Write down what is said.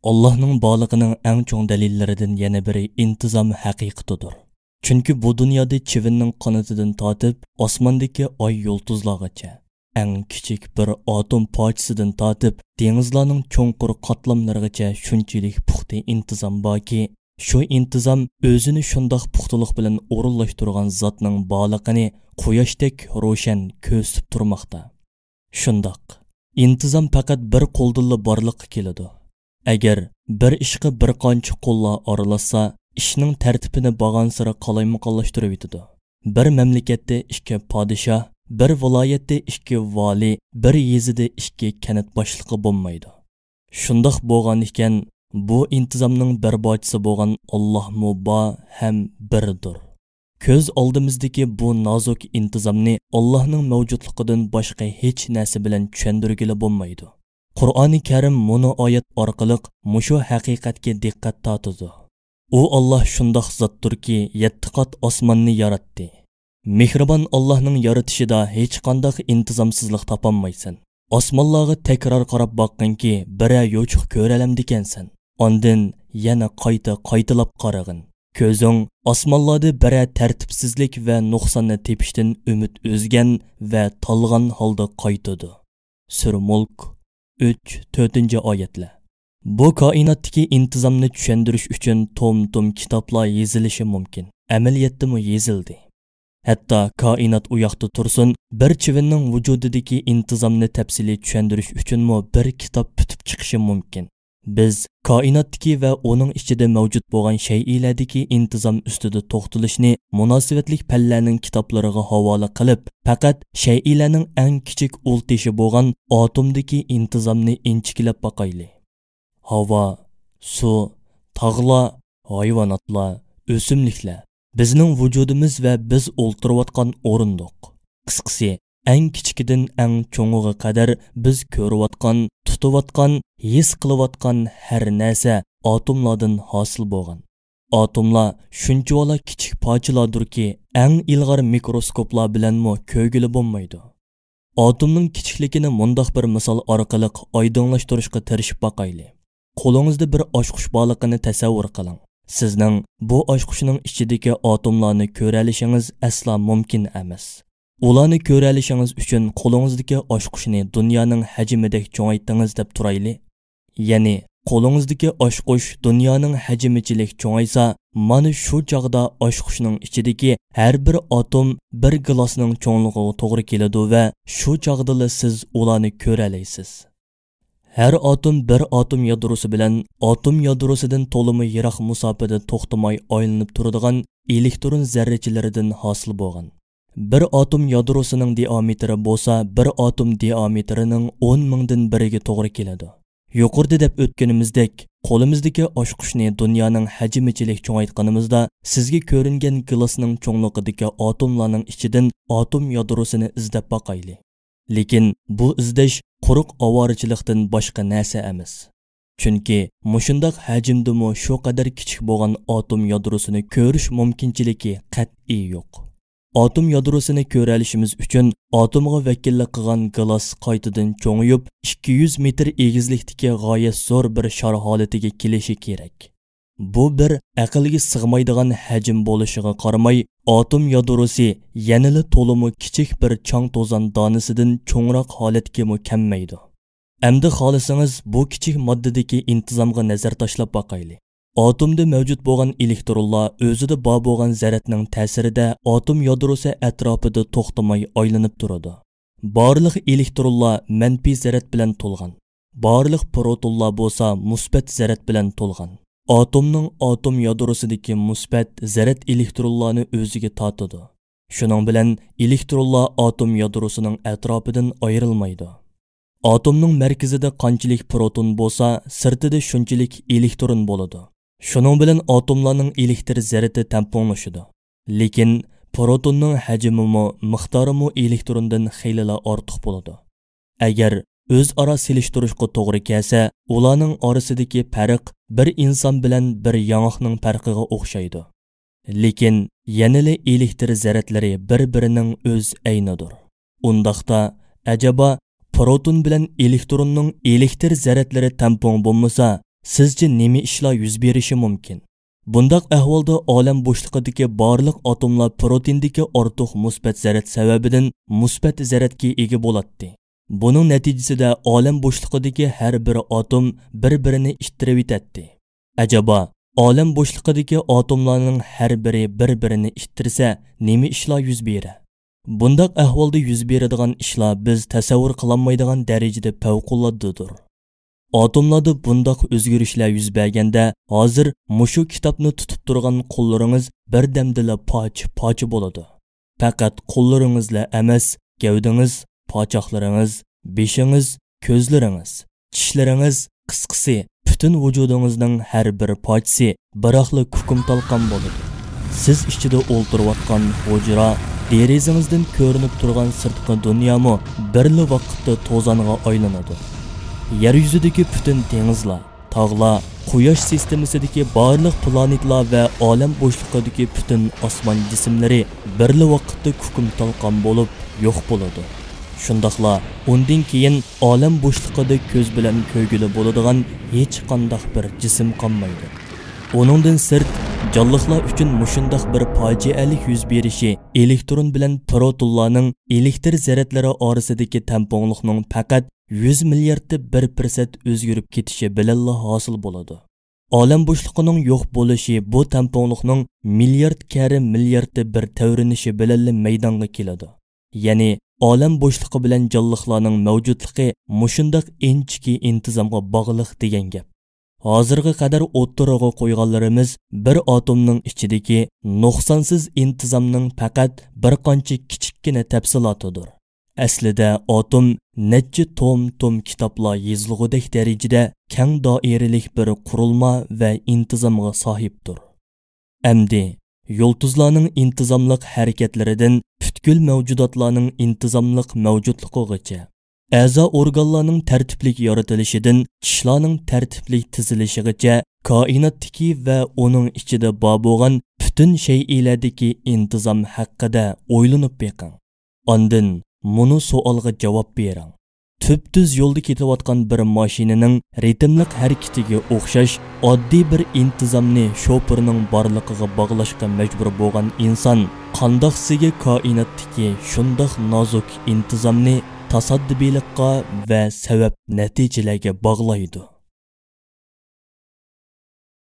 Allohning borligining eng cho'ng dalillaridan yana biri intizom haqiqatidir. Chunki bu dunyoda chivinning qanotidan tortib, osmondagi oy yulduzlargacha, eng kichik bir atom parchasidan tortib, dengizlarning cho'nqur qatlamlarigacha shunchalik puxta intizom borki, shu intizom o'zini shundoq puxtalik bilan o'rinlashtirgan zotning borligini quyoshdek ro'shan ko'rsatib turmoqda. Shundoq, intizom faqat bir qo'ldilla borliqqa keladi. Agar bir ishga bir qancha qo'llar aralashsa, ishning tartibini bag'ansira qalaymaqonlashtirib yetadi. Bir mamlakatda ikki podshoh, bir viloyatda ikki vali, bir yezida ikki kanat boshlig'i bo'lmaydi. Shundoq bo'lgan ekan, bu intizomning barbochisi bo'lgan Allohmu ba ham birdir. Ko'z oldimizdagi bu nozuk intizomni Allohning mavjudligidan boshqa hech narsa bilan tushuntirgili bo'lmaydi. Qur'oni Karim mono oyat orqali mushu haqiqatga diqqat tortadi. U Alloh shundoq zotdirki, 7 qat osmonni yaratdi. Mehribon Allohning yaratishida hech qanday intizomsizlik topolmaysan. Osmonlarga takror qarab boqqanki, bira yo'chiq ko'ralamdikansan. Ondan yana qaytalab qarag'in. Ko'zing osmonlarda bira tartibsizlik va nuqsonni tepishdan umid o'zgan va talg'an holda qaytadi. Sura Mulk 3-4 oyatlar. Bu koinotdagi intizomni tushuntirish uchun tom kitoblar yozilishi mumkin. Amaliyotda mu yozildi. Hatto koinot u yoqda tursin, bir chivinning vujudidagi intizomni tafsiliy tushuntirish uchun mu bir kitob bitib chiqishi mumkin. Biz koinotdagi va uning ichida mavjud bo'lgan shay'lardagi intizom ustida to'xtalishni munosabatlik fanlarning kitoblariga havola qilib, faqat shay'larning eng kichik ultishi bo'lgan atomdagi intizomni inchiklab boqaylik. Havo, suv, tog'lar, hayvonotlar, o'simliklar bizning vujudimiz va biz o'ltirayotgan o'rindiq. Qisqasi, eng kichikidan eng cho'ng'iga qadar biz ko'rayotgan, tutayotgan, his qilayotgan har narsa atomlardan hosil bo'lgan. Atomlar shunchavala kichik parchalardirki, eng ilg'or mikroskoplar bilanmi ko'rgili bo'lmaydi. Atomning kichikligini mundoq bir misol orqali oydinlashtirishga tirishib boqaylik. Qo'lingizda bir oshqush borligini tasavvur qiling. Sizning bu oshqushning ichidagi atomlarni ko'ra olishingiz aslo mumkin emas. Ularni ko'ra olishingiz uchun qo'lingizdagi oshqushni dunyoning hajmidek cho'ngaytingiz deb turayli. Ya'ni qo'lingizdagi oshqush dunyoning hajmichilik cho'ngaysa, mana shu chog'da oshqushning ichidagi har bir atom bir glasning cho'ngligiga to'g'ri keladi va shu chog'da siz ularni ko'ra olasiz. Her atom bir atom yadrosi bilan atom yadrosidan to'limi yiroq musofada to'xtamay aylanib turadigan elektron zarrachilaridan hosil bo'lgan. Bir atom yadrosining diametri bo'lsa, bir atom diametrining 10 mingdan biriga to'g'ri keladi. Yuqorida deb o'tganimizdek, qo'limizdagi oshqushni dunyoning hajmichilik cho'ngaytganimizda sizga ko'ringan glasning cho'ngligidagi atomlarning ichidan atom yadrosini izlab boqaylik. Lekin bu izlash quruq ovorachilikdan boshqa narsa emas. Chunki mushundaq hajmdimi shu qadar kichik bo'lgan atom yadrosini ko'rish mumkinchiligi qat'iy yo'q. Atom yadrosini ko'ra olishimiz uchun atomga vakillik qilgan glas qaytadan cho'ngayib 200 metr egizlikdagi g'oyat zo'r bir shar holatiga kelishi kerak. Bu bir aqlga sig'maydigan hajm bo'lishiga qaramay, atom yadrosi yanada to'limi kichik bir chang to'zon donasidan cho'ngroq holatga mukammaydi. Endi xolisangiz bu kichik moddadagi intizomga nazar tashlab boqaylik. Atomda mavjud bo'lgan elektronlar o'zida bor bo'lgan zaratning ta'sirida atom yadrosi atrofida to'xtamay aylanib turadi. Barliq elektronlar manfiy zarat bilan to'lgan. Barliq protonlar bo'lsa musbat zarat bilan to'lgan. Atomning atom yadrosidagi musbat zarat elektronlarni o'ziga tortadi. Shuning bilan elektronlar atom yadrosining atrofidan ayrilmaydi. Atomning markazida qanchalik proton bo'lsa, sirtida shunchalik elektron bo'ladi. Shuning bilan atomlarning elektr zarati tamponlashadi. Lekin protonning hajmi miqdori elektrondan xeyli ortiq bo'ladi. Agar o'zaro selishtirishga to'g'ri kelsa, ularning orasidagi farq bir inson bilan bir yong'oqning farqiga o'xshaydi. Lekin yanada elektr zaratlari bir-birining o'z aynidir. Undaqda ajaba proton bilan elektronning elektr zaratlari tampon bo'lmasa, sizce nima ishlar yuz berishi mumkin? Bundaq ahvolda olam bo'shliqidagi barliq atomlar proteindagi ortiq musbat zarat sababidan musbat zaratga ega bo'ladi. Buning natijasida olam bo'shliqidagi har bir atom bir-birini ittirib etadi. Acaba olam bo'shliqidagi atomlarning har biri bir-birini ittirsa, nima ishlar yuz beradi? Bundaq ahvolda yuz beradigan ishlar biz tasavvur qilolmaydigan darajada favquloddadir. Atomlarda bundaq o'zgarishlar yuz berganda, hozir mushu kitobni tutib turgan qo'llaringiz birdamdala poch bo'ladi. Faqat qo'llaringizla emas, gavdangiz, pochoqlaringiz, beshingiz, ko'zlaringiz, tishlaringiz, qisqasi, butun vujudingizning har bir pochisi biroqli kukum talqon bo'ladi. Siz ichida o'ltirayotgan hujra, derazangizdan ko'rinib turgan sirtqi dunyomi birli vaqtda to'zonga aylanadi. Yer yuzidagi butun dengizlar, tog'lar, quyosh sistemasidagi barliq planetlar va olam bo'shliqidagi butun osmon jismlari birli vaqtda kukum talqon bo'lib yo'q bo'ladi. Shundaqla undan keyin olam bo'shliqida ko'z bilan ko'rgili bo'ladigan hech qanday bir jism qolmaydi. Onundan sirt jonliqlar uchun mushundaq bir fojialik yuz berishi elektron bilan protonlarning elektr zarratlari orasidagi tamponliqning faqat 100 milliardda 1% o'zgarib ketishi bilan hosil bo'ladi. Olam bo'shliqining yo'q bo'lishi bu tamponliqning milliard karra milliardda bir tavrinishi bilan maydonga keladi. Ya'ni olam bo'shliqi bilan jonliqlarning mavjudligi mushundaq inchki intizomga bog'liq degan gap. Hozirga qadar o'ttiraga qo'yganlarimiz bir atomning ichidagi nuqsonsiz intizomning faqat bir qancha kichikkina tafsilotidir. Aslida atom necha tom kitoblar yozilgudek darajada keng doiralik bir qurilma va intizomga sahibdir. Amdi yulduzlarning intizomliq harakatlaridan butkul mavjudotlarning intizomliq mavjudligigacha, a'zo organlarning tartiblik yaratilishidan tishlarning tartiblik tizilishigacha koinotdagi va uning ichida bor bo'lgan butun shay'lardagi intizom haqida o'ylanib beqing. Ondan Munu savolga javob bering. Tüp-tüz yo'lda ketayotgan bir mashinaning ritmlik harakatiga o'xshash oddiy bir intizomni shofirning borligiga bog'lashga majbur bo'lgan inson qandoqsiga koinotdagi shundoq nozik intizomni tasaddibilikqa va sabab natijalarga bog'laydi.